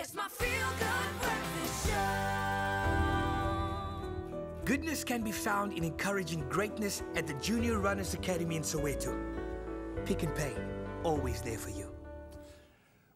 It's my feel-good breakfast show. Goodness can be found in encouraging greatness at the Junior Runners Academy in Soweto. Pick n Pay, always there for you.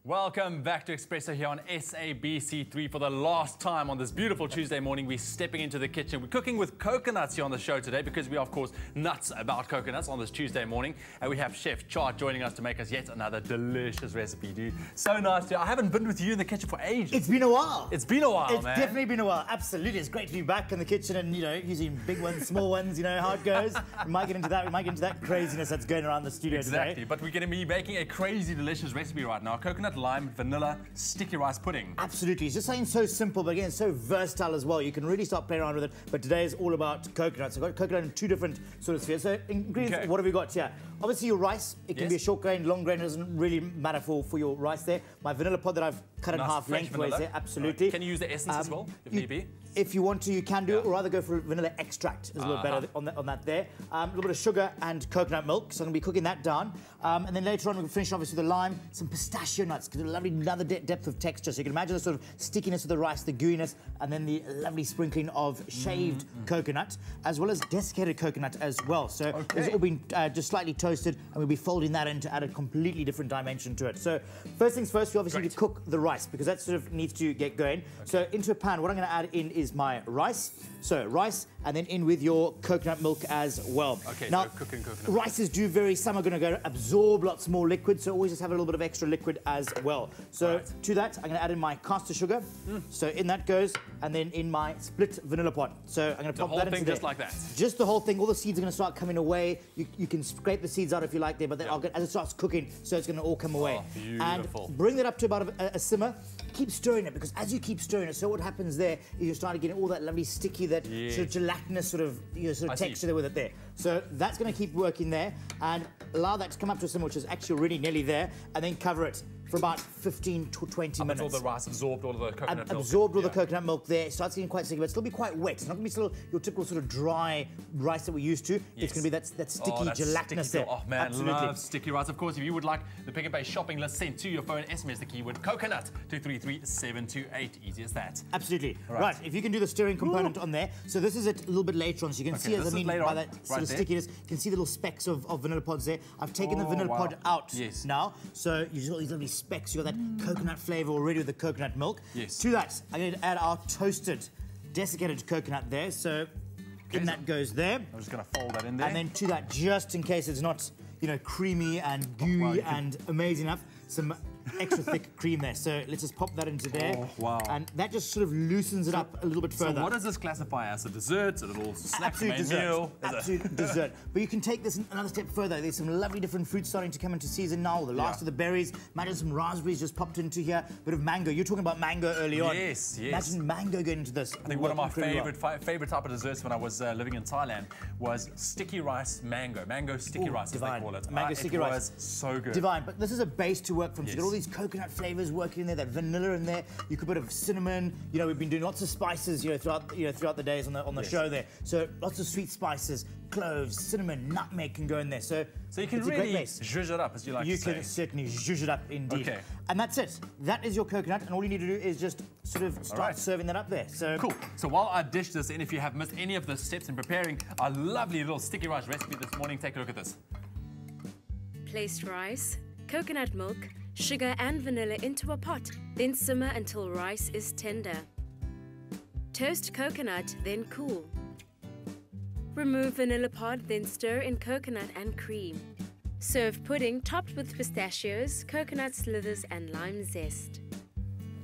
Welcome back to Expresso here on SABC3 for the last time on this beautiful Tuesday morning. We're stepping into the kitchen. We're cooking with coconuts here on the show today because we are, of course, nuts about coconuts on this Tuesday morning. And we have Chef Chart joining us to make us yet another delicious recipe, dude. So nice to. I haven't been with you in the kitchen for ages. It's been a while. It's been a while, man. It's definitely been a while. Absolutely. It's great to be back in the kitchen and, you know, using big ones, small ones, you know, how it goes. We might get into that. We might get into that craziness that's going around the studio today. Exactly. But we're going to be making a crazy delicious recipe right now. Coconut lime vanilla sticky rice pudding. Absolutely. It's just something so simple, but again, so versatile as well. You can really start playing around with it. But today is all about coconuts. I've got coconut in two different sort of spheres. So ingredients, what have we got here? Obviously your rice. It can be a short grain, long grain. It doesn't really matter for your rice there. My vanilla pod that I've cut in half lengthways there. Absolutely. Right. Can you use the essence as well, if need be? If you want to, you can do it, or rather go for vanilla extract. It's a little better on that there. A little bit of sugar and coconut milk, so I'm going to be cooking that down. And then later on, we'll finish obviously with the lime, some pistachio nuts, because a lovely another depth of texture. So you can imagine the sort of stickiness of the rice, the gooiness, and then the lovely sprinkling of shaved coconut, as well as desiccated coconut as well. So it's all been just slightly toasted, and we'll be folding that in to add a completely different dimension to it. So first things first, you obviously need to cook the rice, because that sort of needs to get going. So into a pan, what I'm going to add in is my rice. So rice, and then in with your coconut milk as well. Okay, now, so cooking coconut. Rices do vary. Some are going to absorb lots more liquid, so always just have a little bit of extra liquid as well. So to that, I'm going to add in my caster sugar. So in that goes, and then in my split vanilla pod. So I'm going to pop that into there. Just like that? Just the whole thing. All the seeds are going to start coming away. You can scrape the seeds out if you like there, but then as it starts cooking, so it's going to all come away. Beautiful. And bring that up to about a simmer. Keep stirring it, because as you keep stirring it, so what happens there is you're starting to get all that lovely sticky, that sort of gelatinous sort of, texture there with it there. So that's going to keep working there, and allow that to come up to a simmer, which is actually already nearly there, and then cover it for about 15 to 20 minutes. Until the rice absorbed all of the coconut milk. Absorbed all the coconut milk there. It starts getting quite sticky, but it'll still be quite wet. It's not going to be still your typical sort of dry rice that we're used to. It's going to be that sticky gelatinous there. Oh man, absolutely. Love sticky rice. Of course, if you would like the Pick n Pay shopping list sent to your phone, SMS the keyword coconut to 33728. Easy as that. Absolutely. Right. If you can do the stirring component on there. So this is it a little bit later on, so you can see, as I mean, by that sort of stickiness, you can see the little specks of vanilla pods there. I've taken the vanilla pod out now, so you've got these lovely specks. You've got that coconut flavour already with the coconut milk. To that, I'm going to add our toasted, desiccated coconut there. So in that goes there. I'm just going to fold that in there. And then to that, just in case it's not, creamy and gooey and amazing enough, some extra thick cream there. So let's just pop that into there. Oh, wow. And that just sort of loosens it up a little bit further. So what does this classify as? A dessert? A little snack Absolute main meal? Absolute dessert. But you can take this another step further. There's some lovely different fruits starting to come into season now. The last of the berries. Imagine some raspberries just popped into here. A bit of mango. You were talking about mango early on. Yes. Imagine mango going into this. I think one of my favorite type of desserts when I was living in Thailand was sticky rice mango. Mango sticky rice, as they call it. Mango sticky rice. It was so good. Divine. But this is a base to work from. So you've got all these coconut flavors working in there, that vanilla in there. You could put a bit of cinnamon. We've been doing lots of spices, throughout the days on the show there. So lots of sweet spices, cloves, cinnamon, nutmeg can go in there. So you can really zhuzh it up, as you like to say. You can certainly zhuzh it up indeed. Okay. And that's it. That is your coconut, and all you need to do is just sort of start serving that up there. So cool. So while I dish this in, if you have missed any of the steps in preparing our lovely little sticky rice recipe this morning, take a look at this. Place rice, coconut milk, sugar and vanilla into a pot, then simmer until rice is tender. Toast coconut, then cool. Remove vanilla pod, then stir in coconut and cream. Serve pudding topped with pistachios, coconut slithers and lime zest.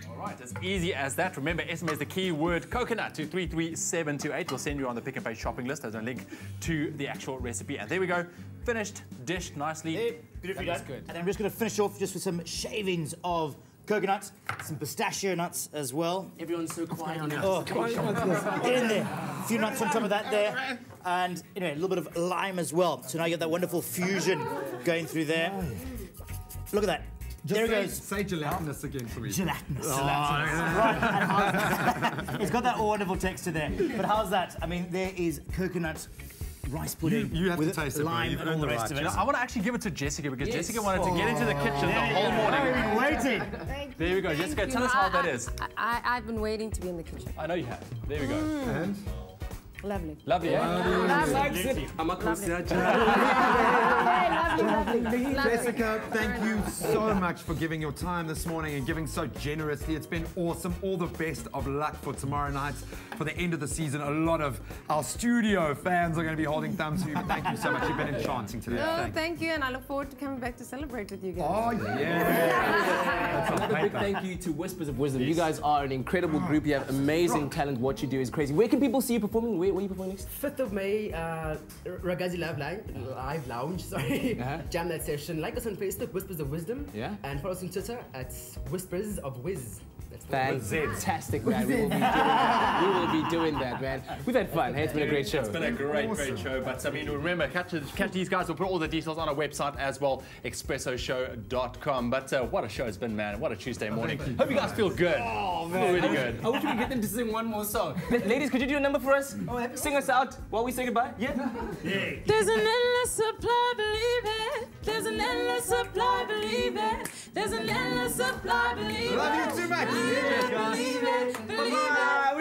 Alright, as easy as that. Remember, SMS the keyword coconut to 33728. We'll send you on the Pick n Pay shopping list. There's a link to the actual recipe. And there we go. Finished, dished nicely. Beautifully done. Good. And I'm just going to finish off just with some shavings of coconut, some pistachio nuts as well. Everyone's so quiet on it. Oh, get in there. A few nuts on top of that there. And a little bit of lime as well. So now you got that wonderful fusion going through there. Look at that. There it goes. Say gelatinous again for me. Gelatinous. Right, and how's that? It's got that wonderful texture there. But how's that? I mean, there is coconut rice pudding You have to with taste it, bro. lime You've and all earned the the rest right, of it. You know, I want to actually give it to Jessica because Yes. Jessica wanted to get into the kitchen the whole morning. I've been waiting. There we go. Jessica, tell us how that is. I've been waiting to be in the kitchen. I know you have. There we go. And Lovely. Lovely, eh? I'm a concierge. Lovely. Jessica, thank you so much for giving your time this morning and giving so generously. It's been awesome. All the best of luck for tomorrow night, for the end of the season. A lot of our studio fans are going to be holding thumbs for you. But thank you so much. You've been enchanting today. Oh, Thank you. thank you, and I look forward to coming back to celebrate with you guys. Oh, yeah. Another big thank you to Whispers of Wisdom. You guys are an incredible group. You have amazing talent. What you do is crazy. Where can people see you performing? Where are you performing next? 5th of May, Ragazi Live Lounge, sorry. Jam Night Session. Like us on Facebook, Whispers of Wisdom. Yeah. And follow us on Twitter at Whispers of Wiz. That's the Fantastic, man. We will be doing that, man. We've had fun. Hey, it's been a great show. It's been a great show. But I mean, remember, catch these guys. We'll put all the details on our website as well, expressoshow.com. But what a show it's been, man. What a Tuesday morning. Hope you guys feel good. Oh, man. Feel really good. I wish we could get them to sing one more song. Ladies, could you do a number for us? Sing us out while we say goodbye. Yeah? There's an endless supply, believe it. There's an endless supply, believe it. There's an endless supply, believe it. Love you too much. Believe it, believe it.